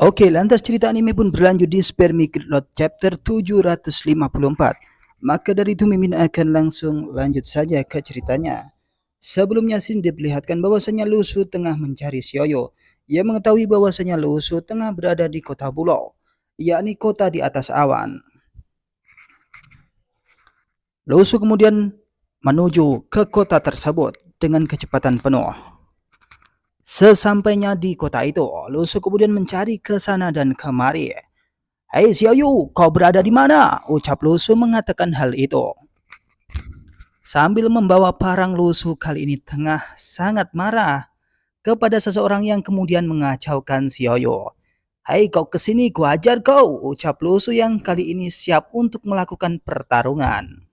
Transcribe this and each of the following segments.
Oke, lantas cerita anime pun berlanjut di Spare Me Note chapter 754. Maka dari itu Mimin akan langsung lanjut saja ke ceritanya. Sebelumnya Shin diperlihatkan bahwasanya Lusu tengah mencari Xiaoyu. Ia mengetahui bahwasanya Lusu tengah berada di kota Bulau, yakni kota di atas awan. Lusu kemudian menuju ke kota tersebut dengan kecepatan penuh. Sesampainya di kota itu, Lusu kemudian mencari ke sana dan kemari. Hei Xiaoyu, kau berada di mana? Ucap Lusu mengatakan hal itu. Sambil membawa parang, Lusu kali ini tengah sangat marah kepada seseorang yang kemudian mengacaukan Xiaoyu. Hei kau kesini, ku ajar kau, ucap Lusu yang kali ini siap untuk melakukan pertarungan.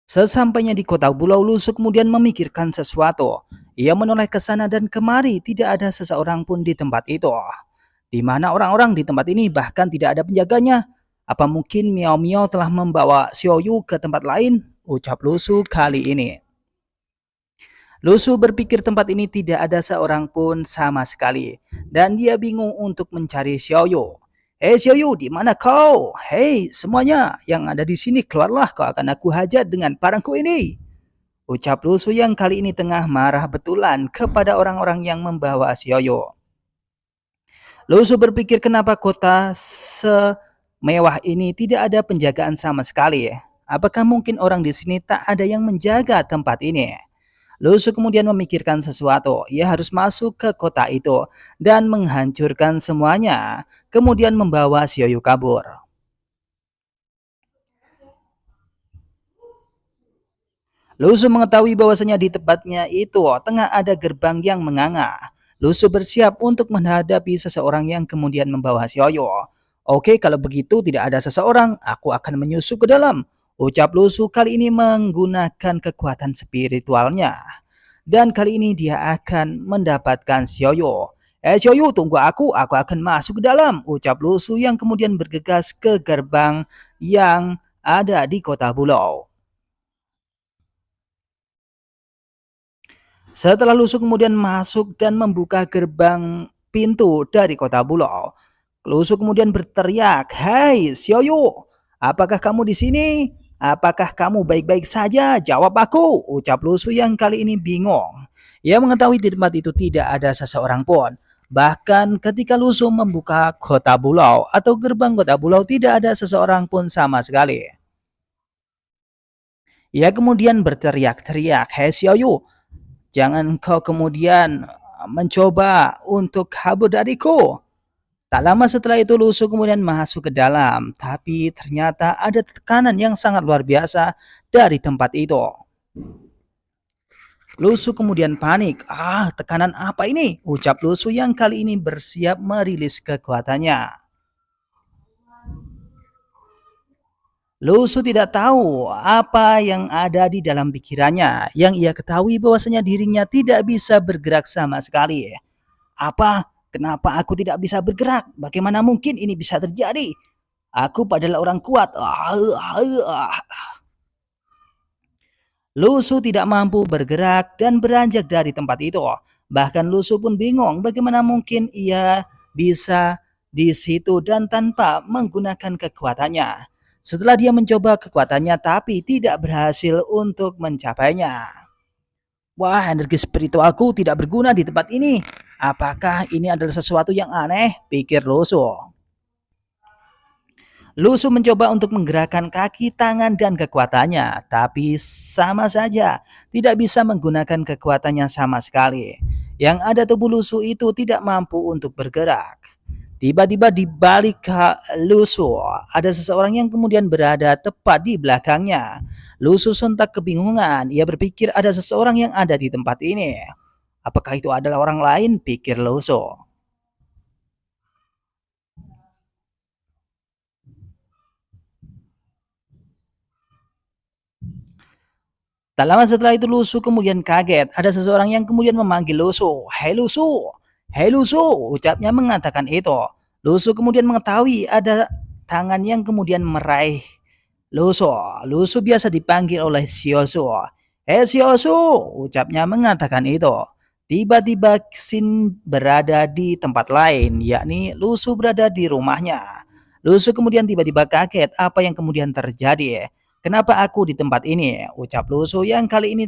Sesampainya di kota Bulau, Lusu kemudian memikirkan sesuatu. Ia menoleh ke sana dan kemari, tidak ada seseorang pun di tempat itu. Di mana orang-orang di tempat ini bahkan tidak ada penjaganya. Apa mungkin Miao Miao telah membawa Xiaoyu ke tempat lain? Ucap Lusu kali ini. Lusu berpikir tempat ini tidak ada seorang pun sama sekali. Dan dia bingung untuk mencari Xiaoyu. Hei Xiaoyu, di mana kau? Hei semuanya yang ada di sini, keluarlah, kau akan aku hajar dengan parangku ini. Ucap Lusu yang kali ini tengah marah betulan kepada orang-orang yang membawa Xiaoyu. Lusu berpikir kenapa kota semewah ini tidak ada penjagaan sama sekali. Apakah mungkin orang di sini tak ada yang menjaga tempat ini? Lusu kemudian memikirkan sesuatu. Ia harus masuk ke kota itu dan menghancurkan semuanya. Kemudian membawa Xiaoyu kabur. Lusu mengetahui bahwasanya di tempatnya itu tengah ada gerbang yang menganga. Lusu bersiap untuk menghadapi seseorang yang kemudian membawa Xiaoyu. Oke, kalau begitu tidak ada seseorang, aku akan menyusup ke dalam. Ucap Lusu kali ini menggunakan kekuatan spiritualnya. Dan kali ini dia akan mendapatkan Xiaoyu. Xiaoyu, tunggu aku akan masuk ke dalam. Ucap Lusu yang kemudian bergegas ke gerbang yang ada di kota Bulau. Setelah Lusu kemudian masuk dan membuka gerbang pintu dari kota Bulau, Lusu kemudian berteriak, "Hai Xiaoyu, apakah kamu di sini? Apakah kamu baik-baik saja? Jawab aku," ucap Lusu yang kali ini bingung. Ia mengetahui di tempat itu tidak ada seseorang pun. Bahkan ketika Lusu membuka kota Bulau atau gerbang kota Bulau tidak ada seseorang pun sama sekali. Ia kemudian berteriak-teriak, "Hei Xiaoyu, jangan kau kemudian mencoba untuk kabur dariku." Tak lama setelah itu Lusu kemudian masuk ke dalam, tapi ternyata ada tekanan yang sangat luar biasa dari tempat itu. Lusu kemudian panik. Tekanan apa ini? Ucap Lusu yang kali ini bersiap merilis kekuatannya. Lusu tidak tahu apa yang ada di dalam pikirannya. Yang ia ketahui bahwasanya dirinya tidak bisa bergerak sama sekali. Apa? Kenapa aku tidak bisa bergerak? Bagaimana mungkin ini bisa terjadi? Aku adalah orang kuat. Lusu tidak mampu bergerak dan beranjak dari tempat itu. Bahkan Lusu pun bingung bagaimana mungkin ia bisa di situ dan tanpa menggunakan kekuatannya. Setelah dia mencoba kekuatannya tapi tidak berhasil untuk mencapainya. Wah, energi spiritualku tidak berguna di tempat ini. Apakah ini adalah sesuatu yang aneh? Pikir Lusu. Lusu mencoba untuk menggerakkan kaki, tangan, dan kekuatannya, tapi sama saja tidak bisa menggunakan kekuatannya sama sekali. Yang ada tubuh Lusu itu tidak mampu untuk bergerak. Tiba-tiba di balik Lusu ada seseorang yang kemudian berada tepat di belakangnya. Lusu sontak kebingungan. Ia berpikir ada seseorang yang ada di tempat ini. Apakah itu adalah orang lain? Pikir Lusu. Tak lama setelah itu Lusu kemudian kaget. Ada seseorang yang kemudian memanggil Lusu. "Hei Lusu, hei Lusu," ucapnya mengatakan itu. Lusu kemudian mengetahui ada tangan yang kemudian meraih Lusu. Lusu biasa dipanggil oleh Siosu. "Hei Siosu," ucapnya mengatakan itu. Tiba-tiba Xin berada di tempat lain, yakni Lusu berada di rumahnya. Lusu kemudian tiba-tiba kaget apa yang kemudian terjadi. Kenapa aku di tempat ini? Ucap Lusu yang kali ini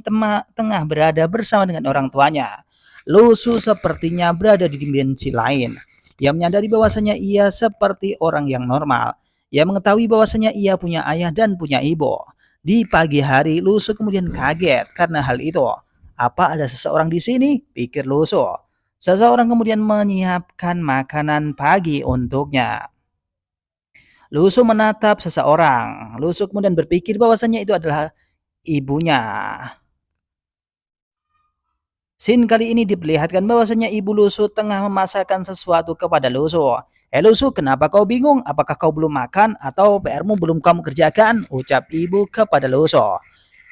tengah berada bersama dengan orang tuanya. Lusu sepertinya berada di dimensi lain. Ia menyadari bahwasanya ia seperti orang yang normal. Ia mengetahui bahwasanya ia punya ayah dan punya ibu. Di pagi hari, Lusu kemudian kaget karena hal itu. Apa ada seseorang di sini? Pikir Lusu. Seseorang kemudian menyiapkan makanan pagi untuknya. Lusu menatap seseorang. Lusu kemudian berpikir bahwasanya itu adalah ibunya. Sin kali ini diperlihatkan bahwasanya ibu Lusu tengah memasakkan sesuatu kepada Lusu. Lusu, kenapa kau bingung? Apakah kau belum makan atau PR-mu belum kamu kerjakan? Ucap ibu kepada Lusu.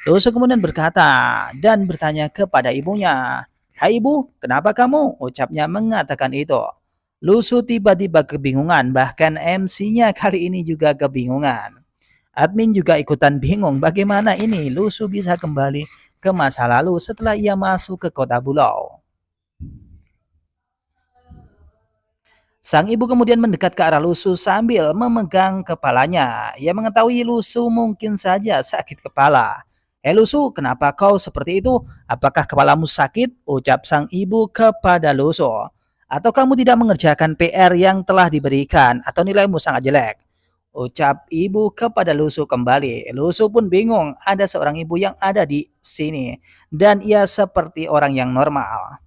Lusu kemudian berkata dan bertanya kepada ibunya. Hai ibu, kenapa kamu? Ucapnya mengatakan itu. Lusu tiba-tiba kebingungan, bahkan MC-nya kali ini juga kebingungan. Admin juga ikutan bingung bagaimana ini Lusu bisa kembali ke masa lalu setelah ia masuk ke kota Bulau. Sang ibu kemudian mendekat ke arah Lusu sambil memegang kepalanya. Ia mengetahui Lusu mungkin saja sakit kepala. Lusu, kenapa kau seperti itu? Apakah kepalamu sakit? Ucap sang ibu kepada Lusu. Atau kamu tidak mengerjakan PR yang telah diberikan atau nilaimu sangat jelek? Ucap ibu kepada Lusu kembali. Lusu pun bingung, ada seorang ibu yang ada di sini dan ia seperti orang yang normal.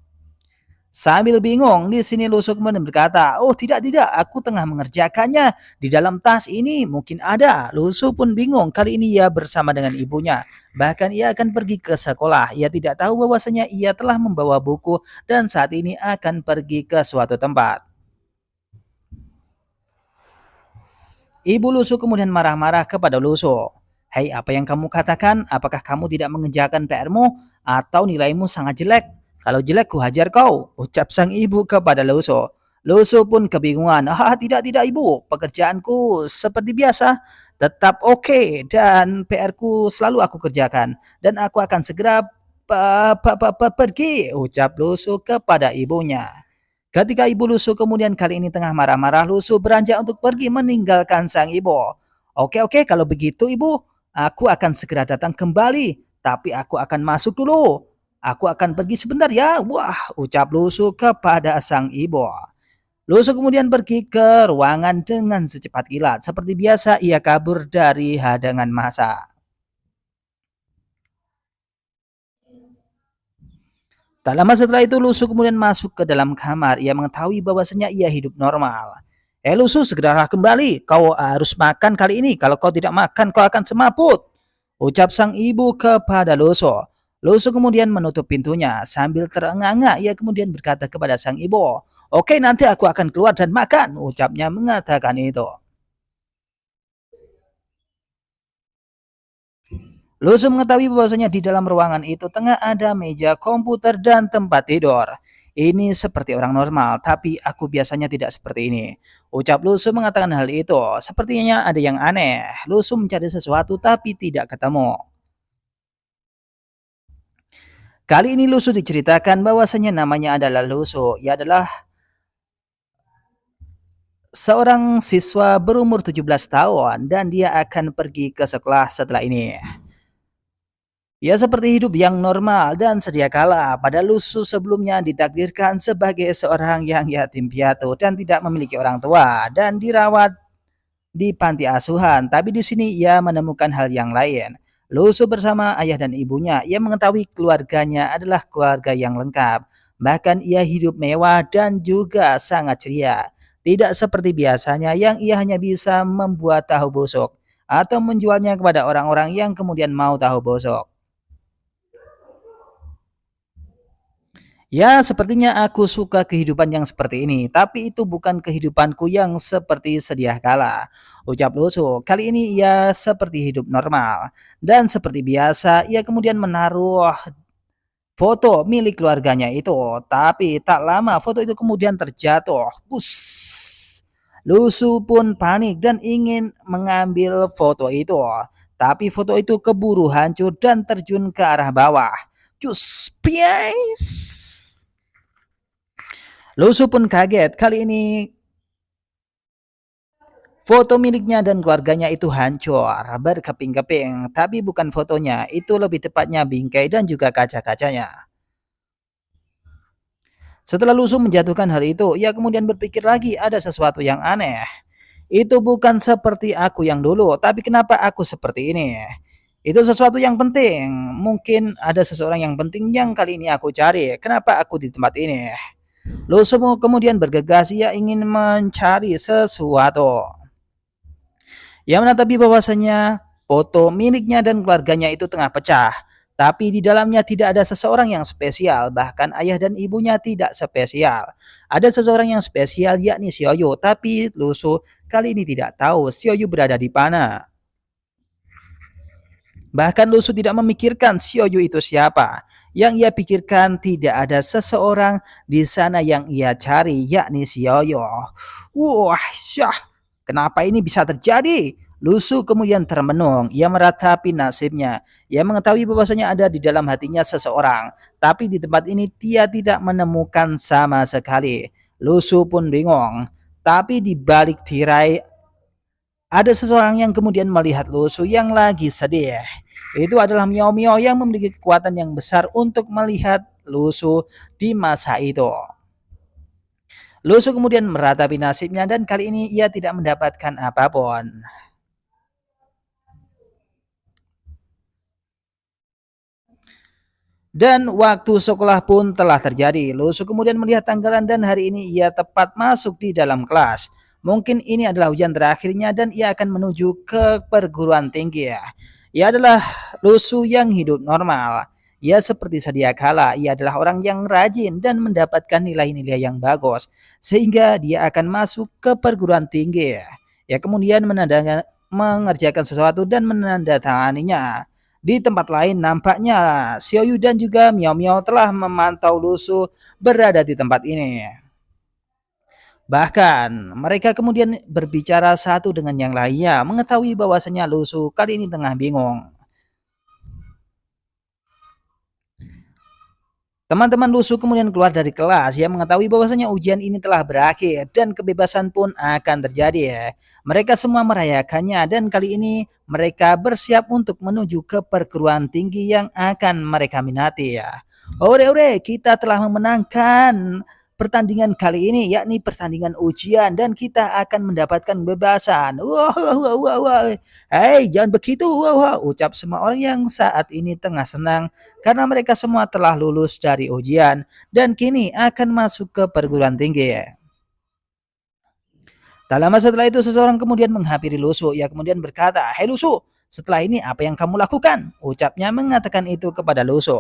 Sambil bingung, di sini Lusu kemudian berkata, "Oh tidak, aku tengah mengerjakannya. Di dalam tas ini mungkin ada." Lusu pun bingung, kali ini ia bersama dengan ibunya. Bahkan ia akan pergi ke sekolah. Ia tidak tahu bahwasanya ia telah membawa buku dan saat ini akan pergi ke suatu tempat. Ibu Lusu kemudian marah-marah kepada Lusu. Hei, apa yang kamu katakan? Apakah kamu tidak mengerjakan PR-mu atau nilaimu sangat jelek? Kalau jelek, ku hajar kau, ucap sang ibu kepada Lusu. Lusu pun kebingungan. Ah, tidak, ibu. Pekerjaanku seperti biasa. Tetap oke dan PR-ku selalu aku kerjakan. Dan aku akan segera pergi, ucap Lusu kepada ibunya. Ketika ibu Lusu kemudian kali ini tengah marah-marah, Lusu beranjak untuk pergi meninggalkan sang ibu. Oke, kalau begitu ibu, aku akan segera datang kembali. Tapi aku akan masuk dulu. Aku akan pergi sebentar ya. Wah, ucap Lusu kepada sang ibu. Lusu kemudian pergi ke ruangan dengan secepat kilat. Seperti biasa ia kabur dari hadangan massa. Tak lama setelah itu Lusu kemudian masuk ke dalam kamar. Ia mengetahui bahwasanya ia hidup normal. Lusu, segeralah kembali. Kau harus makan kali ini. Kalau kau tidak makan, kau akan semaput. Ucap sang ibu kepada Lusu. Lusu kemudian menutup pintunya. Sambil terengah-engah, ia kemudian berkata kepada sang ibu. Oke, nanti aku akan keluar dan makan. Ucapnya mengatakan itu. Lusu mengetahui bahwasanya di dalam ruangan itu tengah ada meja komputer dan tempat tidur. Ini seperti orang normal, tapi aku biasanya tidak seperti ini. Ucap Lusu mengatakan hal itu. Sepertinya ada yang aneh. Lusu mencari sesuatu tapi tidak ketemu. Kali ini Lusu diceritakan bahwasanya namanya adalah Lusu. Ia adalah seorang siswa berumur 17 tahun dan dia akan pergi ke sekolah setelah ini. Ya seperti hidup yang normal dan sedia kala pada Lusu sebelumnya ditakdirkan sebagai seorang yang yatim piatu dan tidak memiliki orang tua dan dirawat di panti asuhan. Tapi di sini ia menemukan hal yang lain. Lusu bersama ayah dan ibunya, ia mengetahui keluarganya adalah keluarga yang lengkap. Bahkan ia hidup mewah dan juga sangat ceria. Tidak seperti biasanya yang ia hanya bisa membuat tahu busuk atau menjualnya kepada orang-orang yang kemudian mau tahu busuk. Ya, sepertinya aku suka kehidupan yang seperti ini, tapi itu bukan kehidupanku yang seperti sedia kala. Ucap Lusu, kali ini ia seperti hidup normal. Dan seperti biasa, ia kemudian menaruh foto milik keluarganya itu. Tapi tak lama foto itu kemudian terjatuh. Bus. Lusu pun panik dan ingin mengambil foto itu. Tapi foto itu keburu hancur dan terjun ke arah bawah. Cus, pies. Lusu pun kaget. Kali ini foto miliknya dan keluarganya itu hancur, berkeping-keping. Tapi bukan fotonya, itu lebih tepatnya bingkai dan juga kaca-kacanya. Setelah Lusu menjatuhkan hal itu, ia kemudian berpikir lagi ada sesuatu yang aneh. Itu bukan seperti aku yang dulu, tapi kenapa aku seperti ini? Itu sesuatu yang penting. Mungkin ada seseorang yang penting yang kali ini aku cari. Kenapa aku di tempat ini? Lusu kemudian bergegas, ia ingin mencari sesuatu. Ia menatapi bahwasanya foto miliknya dan keluarganya itu tengah pecah. Tapi di dalamnya tidak ada seseorang yang spesial, bahkan ayah dan ibunya tidak spesial. Ada seseorang yang spesial yakni Sioyu, tapi Lusu kali ini tidak tahu Sioyu berada di mana. Bahkan Lusu tidak memikirkan Sioyu itu siapa. Yang ia pikirkan tidak ada seseorang di sana yang ia cari, yakni Sioyu. Wah, syah, kenapa ini bisa terjadi? Lusu kemudian termenung. Ia meratapi nasibnya. Ia mengetahui bahwasanya ada di dalam hatinya seseorang. Tapi di tempat ini dia tidak menemukan sama sekali. Lusu pun bingung. Tapi di balik tirai ada seseorang yang kemudian melihat Lusu yang lagi sedih. Itu adalah Miao Miao yang memiliki kekuatan yang besar untuk melihat Lusu di masa itu. Lusu kemudian meratapi nasibnya dan kali ini ia tidak mendapatkan apapun. Dan waktu sekolah pun telah terjadi. Lusu kemudian melihat tanggalan dan hari ini ia tepat masuk di dalam kelas. Mungkin ini adalah ujian terakhirnya dan ia akan menuju ke perguruan tinggi ya. Ia adalah Lusu yang hidup normal. Ia seperti sedia kala, ia adalah orang yang rajin dan mendapatkan nilai-nilai yang bagus. Sehingga dia akan masuk ke perguruan tinggi. Ya kemudian mengerjakan sesuatu dan menandatanganinya. Di tempat lain nampaknya Xiaoyu dan juga Miao Miao telah memantau Lusu berada di tempat ini. Bahkan mereka kemudian berbicara satu dengan yang lainnya, mengetahui bahwasanya Lusu kali ini tengah bingung. Teman-teman Lusu kemudian keluar dari kelas yang mengetahui bahwasanya ujian ini telah berakhir dan kebebasan pun akan terjadi ya. Mereka semua merayakannya dan kali ini mereka bersiap untuk menuju ke perguruan tinggi yang akan mereka minati ya. Ore, kita telah memenangkan pertandingan kali ini yakni pertandingan ujian dan kita akan mendapatkan kebebasan. Wah, wah, wah, wah, wah. Hei, jangan begitu. Wah, wah, ucap semua orang yang saat ini tengah senang karena mereka semua telah lulus dari ujian dan kini akan masuk ke perguruan tinggi. Tak lama setelah itu seseorang kemudian menghampiri Lusu. Ia kemudian berkata, "Hei Lusu, setelah ini apa yang kamu lakukan?" Ucapnya mengatakan itu kepada Lusu.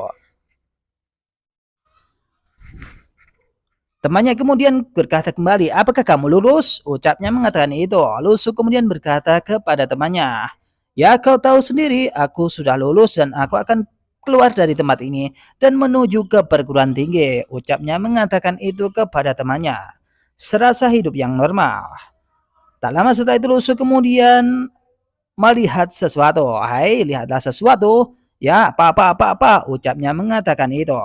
Temannya kemudian berkata kembali, "Apakah kamu lulus?" Ucapnya mengatakan itu. Lusu kemudian berkata kepada temannya, "Ya kau tahu sendiri, aku sudah lulus dan aku akan keluar dari tempat ini dan menuju ke perguruan tinggi." Ucapnya mengatakan itu kepada temannya. Serasa hidup yang normal. Tak lama setelah itu Lusu kemudian melihat sesuatu. "Hai, lihatlah sesuatu." "Ya, apa?" Ucapnya mengatakan itu.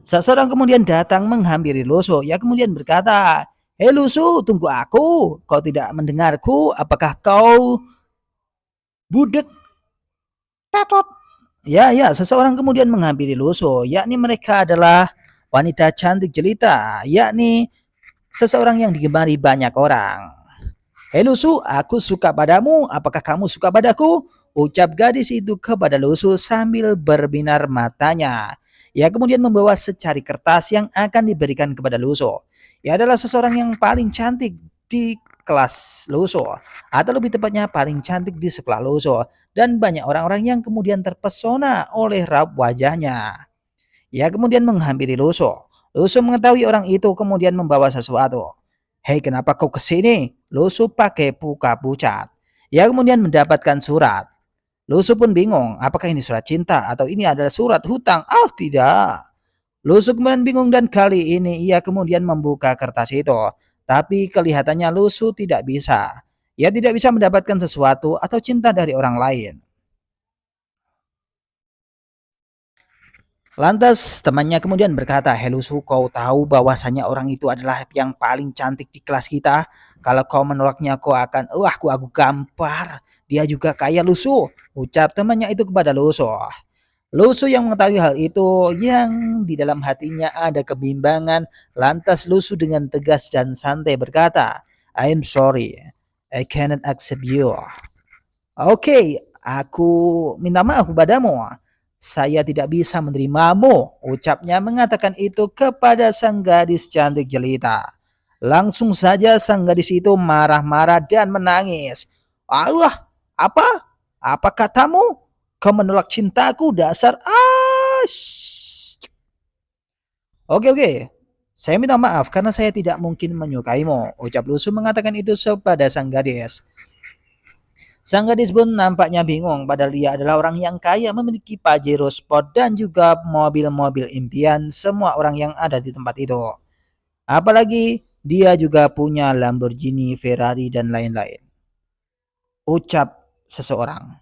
Seseorang kemudian datang menghampiri Lusu. Ia kemudian berkata, "Hei Lusu, tunggu aku. Kau tidak mendengarku? Apakah kau budek tetot?" Ya, ya, seseorang kemudian menghampiri Lusu. Yakni mereka adalah wanita cantik jelita. Yakni seseorang yang digemari banyak orang. "Hei Lusu, aku suka padamu. Apakah kamu suka padaku?" Ucap gadis itu kepada Lusu sambil berbinar matanya. Ia kemudian membawa secari kertas yang akan diberikan kepada Lusu. Ia adalah seseorang yang paling cantik di kelas Lusu, atau lebih tepatnya paling cantik di sekolah Lusu. Dan banyak orang-orang yang kemudian terpesona oleh raut wajahnya. Ia kemudian menghampiri Lusu. Lusu mengetahui orang itu kemudian membawa sesuatu. "Hei, kenapa kau kesini?" Lusu pakai muka pucat. Ia kemudian mendapatkan surat. Lusu pun bingung, apakah ini surat cinta atau ini adalah surat hutang? Oh tidak. Lusu kemudian bingung dan kali ini ia kemudian membuka kertas itu. Tapi kelihatannya Lusu tidak bisa. Ia tidak bisa mendapatkan sesuatu atau cinta dari orang lain. Lantas temannya kemudian berkata, "Hei Lusu, kau tahu bahwasanya orang itu adalah yang paling cantik di kelas kita. Kalau kau menolaknya kau akan, wah aku gampar. Dia juga kaya Lusu," ucap temannya itu kepada Lusu. Lusu yang mengetahui hal itu, yang di dalam hatinya ada kebimbangan, lantas Lusu dengan tegas dan santai berkata, "I am sorry, I cannot accept you." Oke, aku minta maaf kepadamu. Saya tidak bisa menerimamu, ucapnya mengatakan itu kepada sang gadis cantik jelita. Langsung saja sang gadis itu marah-marah dan menangis. Allah, apa? Apa katamu? Kau menolak cintaku dasar Oke, oke. Saya minta maaf karena saya tidak mungkin menyukaimu, ucap Lusu mengatakan itu kepada sang gadis. Sang gadis pun nampaknya bingung padahal dia adalah orang yang kaya memiliki Pajero Sport dan juga mobil-mobil impian semua orang yang ada di tempat itu. Apalagi dia juga punya Lamborghini, Ferrari dan lain-lain. Ucap seseorang.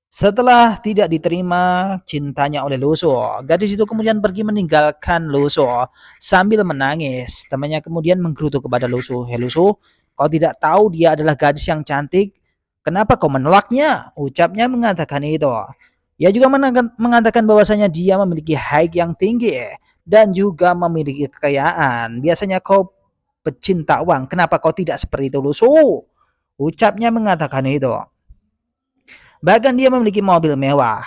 Setelah tidak diterima cintanya oleh Luso, gadis itu kemudian pergi meninggalkan Luso sambil menangis. Temannya kemudian menggerutu kepada Luso, "Hei Luso, kau tidak tahu dia adalah gadis yang cantik? Kenapa kau menolaknya?" Ucapnya mengatakan itu. Ia juga mengatakan bahwasanya dia memiliki height yang tinggi dan juga memiliki kekayaan. Biasanya kau pecinta uang, kenapa kau tidak seperti itu Luso? Ucapnya mengatakan itu. Bahkan dia memiliki mobil mewah.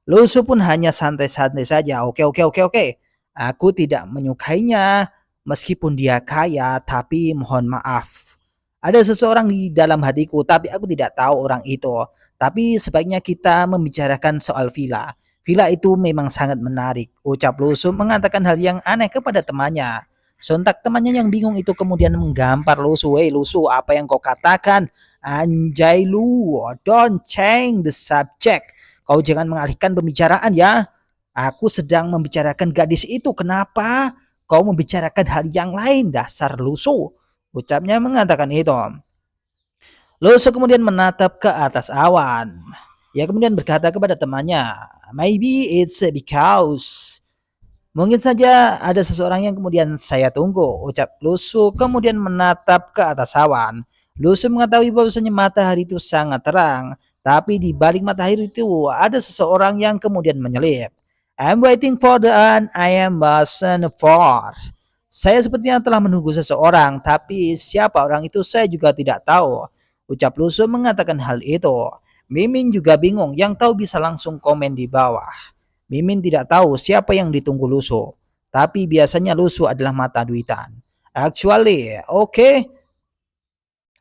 Lusu pun hanya santai-santai saja. Oke, oke, oke, oke. Aku tidak menyukainya. Meskipun dia kaya, tapi mohon maaf. Ada seseorang di dalam hatiku, tapi aku tidak tahu orang itu. Tapi sebaiknya kita membicarakan soal villa. Villa itu memang sangat menarik. Ucap Lusu mengatakan hal yang aneh kepada temannya. Sontak temannya yang bingung itu kemudian menggampar Lusu. "Hei Lusu, apa yang kau katakan? Anjay lu, don't change the subject. Kau jangan mengalihkan pembicaraan ya. Aku sedang membicarakan gadis itu. Kenapa kau membicarakan hal yang lain, dasar lusuh?" Ucapnya mengatakan itu. Lusuh kemudian menatap ke atas awan. Ia kemudian berkata kepada temannya, "Maybe it's because..." Mungkin saja ada seseorang yang kemudian saya tunggu, ucap Lusu kemudian menatap ke atas awan. Lusu mengetahui bahwasanya matahari itu sangat terang, tapi di balik matahari itu ada seseorang yang kemudian menyelip. "I'm waiting for the one I am waiting for." Saya sepertinya telah menunggu seseorang, tapi siapa orang itu saya juga tidak tahu. Ucap Lusu mengatakan hal itu. Mimin juga bingung, yang tahu bisa langsung komen di bawah. Mimin tidak tahu siapa yang ditunggu Lusu, tapi biasanya Lusu adalah mata duitan. Actually, okay,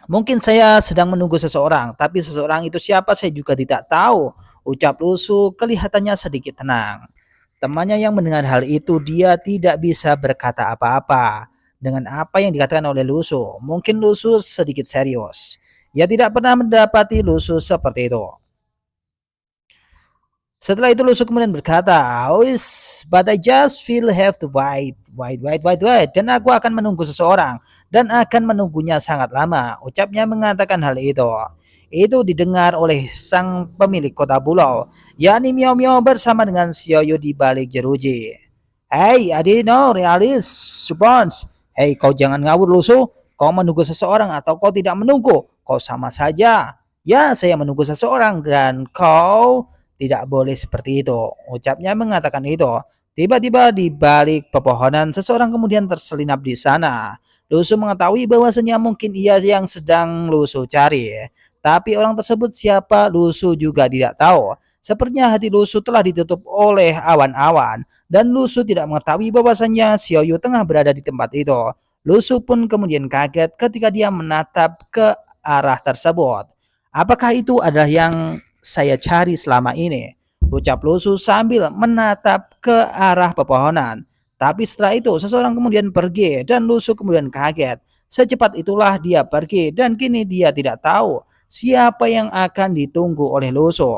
mungkin saya sedang menunggu seseorang, tapi seseorang itu siapa saya juga tidak tahu. Ucap Lusu kelihatannya sedikit tenang. Temannya yang mendengar hal itu dia tidak bisa berkata apa-apa dengan apa yang dikatakan oleh Lusu. Mungkin Lusu sedikit serius. Ia tidak pernah mendapati Lusu seperti itu. Setelah itu Lusu kemudian berkata, "Oh, but I just feel have to wait. Dan aku akan menunggu seseorang dan akan menunggunya sangat lama." Ucapnya mengatakan hal itu. Itu didengar oleh sang pemilik kota pulau, yakni Mio Mio bersama dengan Sioyo di balik jeruji. "Hey, I didn't know realis response." "Hey, kau jangan ngawur Lusu. Kau menunggu seseorang atau kau tidak menunggu? Kau sama saja." "Ya, saya menunggu seseorang dan kau tidak boleh seperti itu," ucapnya mengatakan itu. Tiba-tiba di balik pepohonan seseorang kemudian terselinap di sana. Lusu mengetahui bahwasanya mungkin ia yang sedang Lusu cari. Tapi orang tersebut siapa Lusu juga tidak tahu. Sepertinya hati Lusu telah ditutup oleh awan-awan dan Lusu tidak mengetahui bahwasanya Xiaoyu tengah berada di tempat itu. Lusu pun kemudian kaget ketika dia menatap ke arah tersebut. Apakah itu adalah yang saya cari selama ini? Ucap Lusu sambil menatap ke arah pepohonan. Tapi setelah itu seseorang kemudian pergi dan Lusu kemudian kaget. Secepat itulah dia pergi dan kini dia tidak tahu siapa yang akan ditunggu oleh Lusu.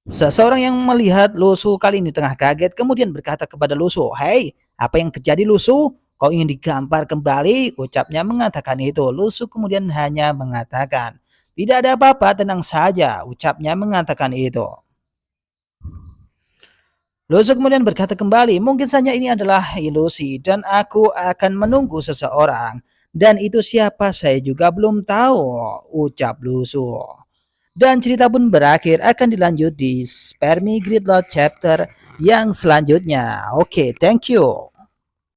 Seseorang yang melihat Lusu kali ini tengah kaget kemudian berkata kepada Lusu, "Hei, apa yang terjadi Lusu? Kau ingin digampar kembali?" Ucapnya mengatakan itu. Lusu kemudian hanya mengatakan, "Tidak ada apa-apa, tenang saja." Ucapnya mengatakan itu. Lusuk kemudian berkata kembali, mungkin saja ini adalah ilusi dan aku akan menunggu seseorang. Dan itu siapa saya juga belum tahu, ucap Lusuk. Dan cerita pun berakhir akan dilanjut di Spermi Gridlock chapter yang selanjutnya. Oke, thank you.